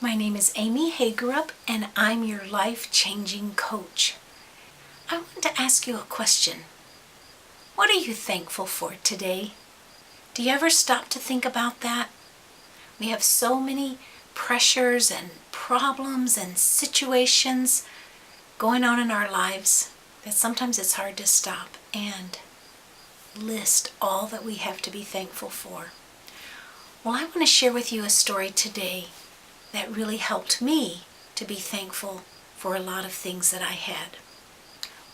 My name is Amy Hagerup, and I'm your life-changing coach. I want to ask you a question. What are you thankful for today? Do you ever stop to think about that? We have so many pressures and problems and situations going on in our lives that sometimes it's hard to stop and list all that we have to be thankful for. Well, I want to share with you a story today that really helped me to be thankful for a lot of things that I had.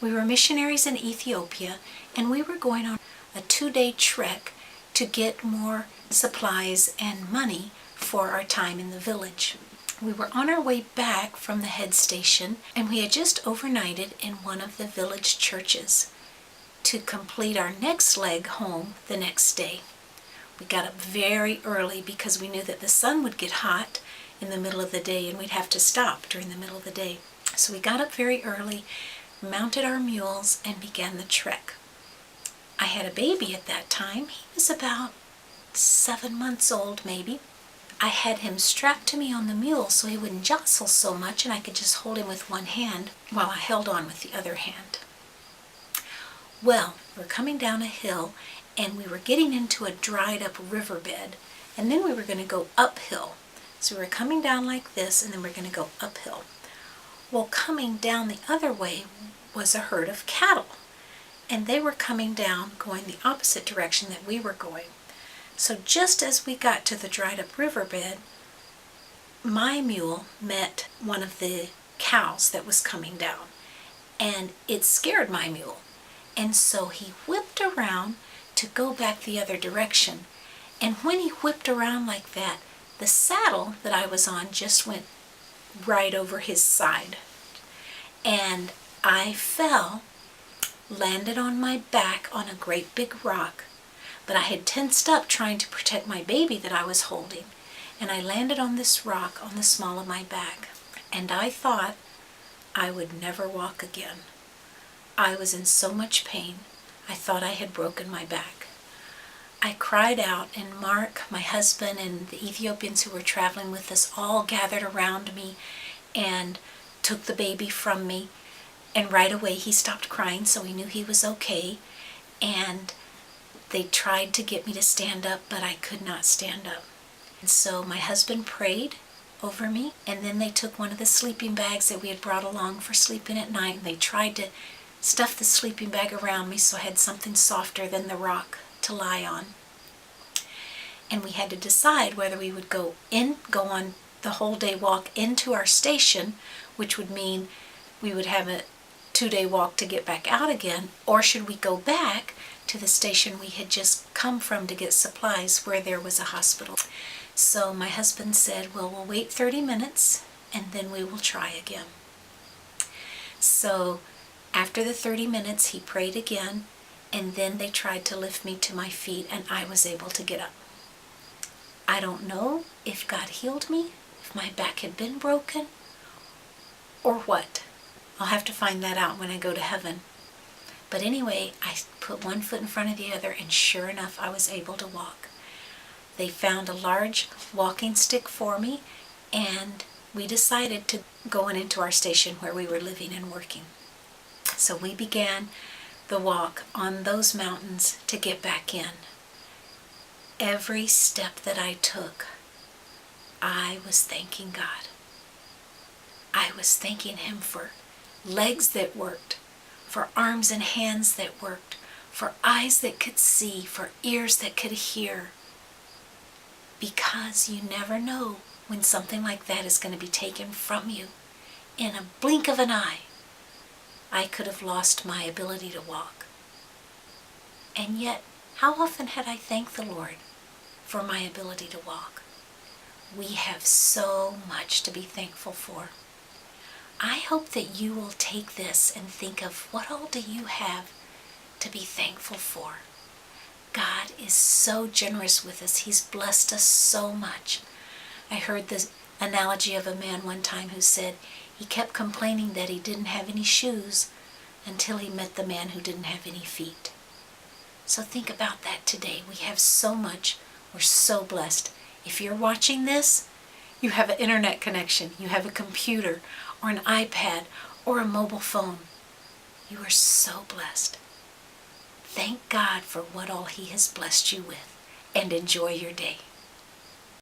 We were missionaries in Ethiopia, and we were going on a 2-day trek to get more supplies and money for our time in the village. We were on our way back from the head station, and we had just overnighted in one of the village churches to complete our next leg home the next day. We got up very early because we knew that the sun would get hot in the middle of the day and we'd have to stop during the middle of the day. So we got up very early, mounted our mules, and began the trek. I had a baby at that time. He was about 7 months old maybe. I had him strapped to me on the mule so he wouldn't jostle so much, and I could just hold him with one hand while I held on with the other hand. Well, we're coming down a hill and we were getting into a dried up riverbed, and then we were going to go uphill. So we were coming down like this, and then we're going to go uphill. Well, coming down the other way was a herd of cattle, and they were coming down going the opposite direction that we were going. So just as we got to the dried up riverbed, my mule met one of the cows that was coming down, and it scared my mule. And so he whipped around to go back the other direction. And when he whipped around like that, the saddle that I was on just went right over his side. And I fell, landed on my back on a great big rock. But I had tensed up trying to protect my baby that I was holding. And I landed on this rock on the small of my back. And I thought I would never walk again. I was in so much pain. I thought I had broken my back. I cried out, and Mark, my husband, and the Ethiopians who were traveling with us all gathered around me and took the baby from me. And right away he stopped crying, so we knew he was okay. And they tried to get me to stand up, but I could not stand up. And so my husband prayed over me, and then they took one of the sleeping bags that we had brought along for sleeping at night, and they tried to stuff the sleeping bag around me so I had something softer than the rock to lie on. And we had to decide whether we would go on the whole day walk into our station, which would mean we would have a 2-day walk to get back out again, or should we go back to the station we had just come from to get supplies where there was a hospital. So my husband said, well, we'll wait 30 minutes and then we will try again. So after the 30 minutes, he prayed again, and then they tried to lift me to my feet, and I was able to get up. I don't know if God healed me, if my back had been broken, or what. I'll have to find that out when I go to heaven. But anyway, I put one foot in front of the other, and sure enough, I was able to walk. They found a large walking stick for me, and we decided to go into our station where we were living and working. So we began the walk on those mountains to get back in. Every step that I took, I was thanking God. I was thanking Him for legs that worked, for arms and hands that worked, for eyes that could see, for ears that could hear. Because you never know when something like that is going to be taken from you in a blink of an eye. I could have lost my ability to walk. And yet, how often had I thanked the Lord for my ability to walk? We have so much to be thankful for. I hope that you will take this and think of what all do you have to be thankful for. God is so generous with us. He's blessed us so much. I heard the analogy of a man one time who said he kept complaining that he didn't have any shoes until he met the man who didn't have any feet. So think about that today. We have so much. We're so blessed. If you're watching this, You have an internet connection, you have a computer or an iPad or a mobile phone. You are so blessed. Thank God for what all He has blessed you with, and enjoy your day.